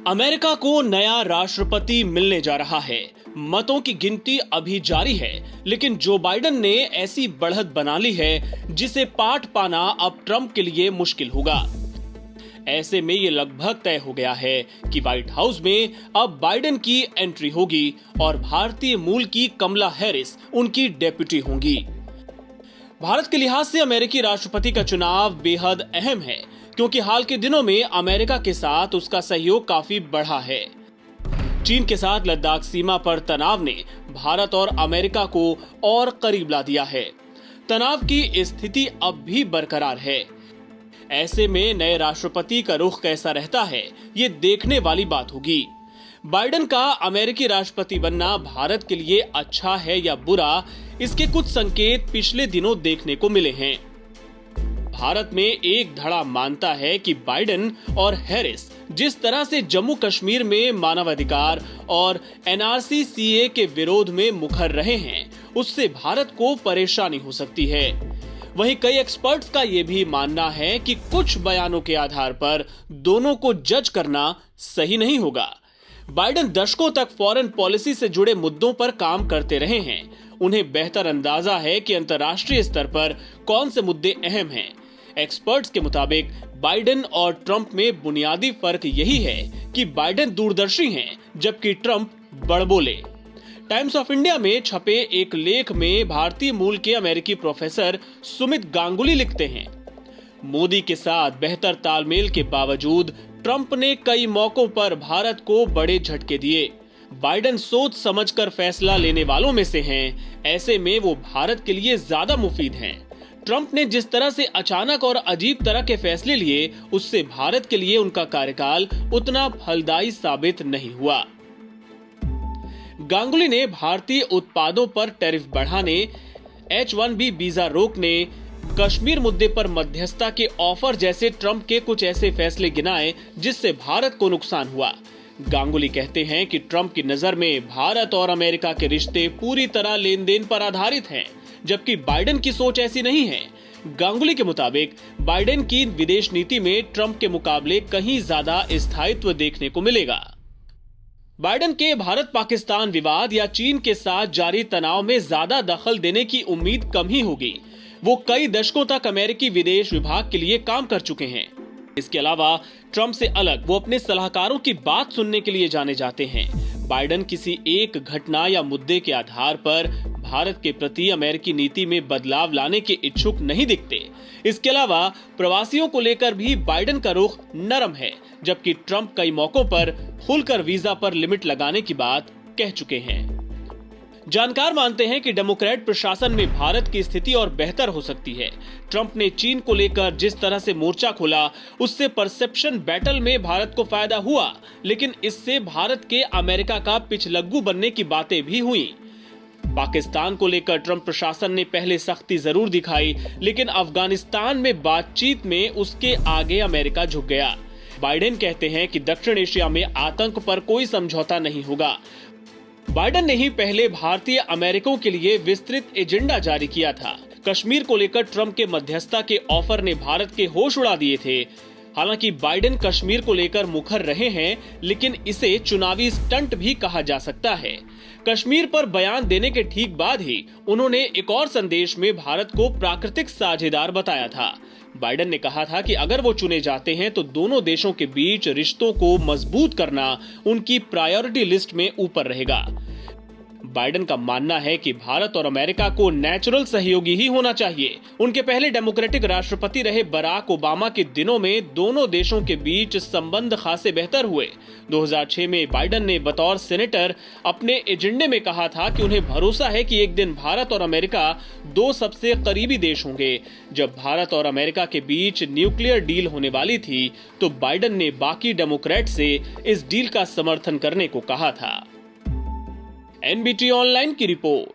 America को नया राष्ट्रपति मिलने जा रहा है। मतों की गिनती अभी जारी है, लेकिन जो बाइडेन ने ऐसी बढ़त बना ली है जिसे पाट पाना अब ट्रंप के लिए मुश्किल होगा। ऐसे में ये लगभग तय हो गया है कि व्हाइट हाउस में अब बाइडेन की एंट्री होगी और भारतीय मूल की कमला हैरिस उनकी डेप्यूटी होंगी। भारत के लिहाज से अमेरिकी राष्ट्रपति का चुनाव बेहद अहम है, क्योंकि हाल के दिनों में अमेरिका के साथ उसका सहयोग काफी बढ़ा है। चीन के साथ लद्दाख सीमा पर तनाव ने भारत और अमेरिका को और करीब ला दिया है। तनाव की स्थिति अब भी बरकरार है। ऐसे में नए राष्ट्रपति का रुख कैसा रहता है, ये देखने वाली बात होगी। बाइडेन का अमेरिकी राष्ट्रपति बनना भारत के लिए अच्छा है या बुरा, इसके कुछ संकेत पिछले दिनों देखने को मिले हैं। भारत में एक धड़ा मानता है कि बाइडेन और हैरिस जिस तरह से जम्मू कश्मीर में मानवाधिकार और एनआरसी सीए के विरोध में मुखर रहे हैं, उससे भारत को परेशानी हो सकती है। वहीं कई एक्सपर्ट्स का यह भी मानना है कि कुछ बयानों के आधार पर दोनों को जज करना सही नहीं होगा। बाइडेन दशकों तक फॉरेन पॉलिसी से जुड़े मुद्दों पर काम करते रहे हैं। उन्हें बेहतर अंदाजा है कि अंतर्राष्ट्रीय स्तर पर कौन से मुद्दे अहम हैं। एक्सपर्ट्स के मुताबिक बाइडेन और ट्रंप में बुनियादी फर्क यही है कि बाइडेन दूरदर्शी हैं, जबकि ट्रंप बड़बोले। टाइम्स ऑफ इंडिया में छपे एक लेख में भारतीय मूल के अमेरिकी प्रोफेसर सुमित गांगुली लिखते हैं, मोदी के साथ बेहतर तालमेल के बावजूद ट्रंप ने कई मौकों पर भारत को बड़े झटके दिए। बाइडेन सोच समझकर फैसला लेने वालों में से हैं, ऐसे में वो भारत के लिए ज्यादा मुफीद हैं। ट्रंप ने जिस तरह से अचानक और अजीब तरह के फैसले लिए, उससे भारत के लिए उनका कार्यकाल उतना फलदायी साबित नहीं हुआ। गांगुली ने भारतीय उत्पादों पर टैरिफ बढ़ाने, H-1B वीजा रोकने, कश्मीर मुद्दे पर मध्यस्थता के ऑफर जैसे ट्रंप के कुछ ऐसे फैसले गिनाए जिससे भारत को नुकसान हुआ। गांगुली कहते हैं कि ट्रंप की नजर में भारत और अमेरिका के रिश्ते पूरी तरह लेन देन पर आधारित हैं, जबकि बाइडेन की सोच ऐसी नहीं है। गांगुली के मुताबिक बाइडेन की विदेश नीति में ट्रंप के मुकाबले कहीं ज्यादा स्थायित्व देखने को मिलेगा। बाइडेन के भारत पाकिस्तान विवाद या चीन के साथ जारी तनाव में ज्यादा दखल देने की उम्मीद कम ही होगी। वो कई दशकों तक अमेरिकी विदेश विभाग के लिए काम कर चुके हैं। इसके अलावा ट्रंप से अलग वो अपने सलाहकारों की बात सुनने के लिए जाने जाते हैं। बाइडेन किसी एक घटना या मुद्दे के आधार पर भारत के प्रति अमेरिकी नीति में बदलाव लाने के इच्छुक नहीं दिखते। इसके अलावा प्रवासियों को लेकर भी बाइडेन का रुख नरम है, जबकि ट्रंप कई मौकों पर खुलकर वीजा पर लिमिट लगाने की बात कह चुके हैं। जानकार मानते हैं कि डेमोक्रेट प्रशासन में भारत की स्थिति और बेहतर हो सकती है। ट्रंप ने चीन को लेकर जिस तरह से मोर्चा खोला, उससे परसेप्शन बैटल में भारत को फायदा हुआ, लेकिन इससे भारत के अमेरिका का पिछलग्गू बनने की बातें भी हुई। पाकिस्तान को लेकर ट्रंप प्रशासन ने पहले सख्ती जरूर दिखाई, लेकिन अफगानिस्तान में बातचीत में उसके आगे अमेरिका झुक गया। बाइडेन कहते हैं कि दक्षिण एशिया में आतंक पर कोई समझौता नहीं होगा। बाइडेन ने ही पहले भारतीय अमेरिकों के लिए विस्तृत एजेंडा जारी किया था। कश्मीर को लेकर ट्रंप के मध्यस्थता के ऑफर ने भारत के होश उड़ा दिए थे। हालांकि बाइडेन कश्मीर को लेकर मुखर रहे हैं, लेकिन इसे चुनावी स्टंट भी कहा जा सकता है। कश्मीर पर बयान देने के ठीक बाद ही उन्होंने एक और संदेश में भारत को प्राकृतिक साझेदार बताया था। बाइडेन ने कहा था कि अगर वो चुने जाते हैं तो दोनों देशों के बीच रिश्तों को मजबूत करना उनकी प्रायोरिटी लिस्ट में ऊपर रहेगा। बाइडेन का मानना है कि भारत और अमेरिका को नेचुरल सहयोगी ही होना चाहिए। उनके पहले डेमोक्रेटिक राष्ट्रपति रहे बराक ओबामा के दिनों में दोनों देशों के बीच संबंध खासे बेहतर हुए। 2006 में बाइडेन ने बतौर सेनेटर अपने एजेंडे में कहा था कि उन्हें भरोसा है कि एक दिन भारत और अमेरिका दो सबसे करीबी देश होंगे। जब भारत और अमेरिका के बीच न्यूक्लियर डील होने वाली थी, तो बाइडेन ने बाकी डेमोक्रेट से इस डील का समर्थन करने को कहा था। NBT ऑनलाइन की रिपोर्ट।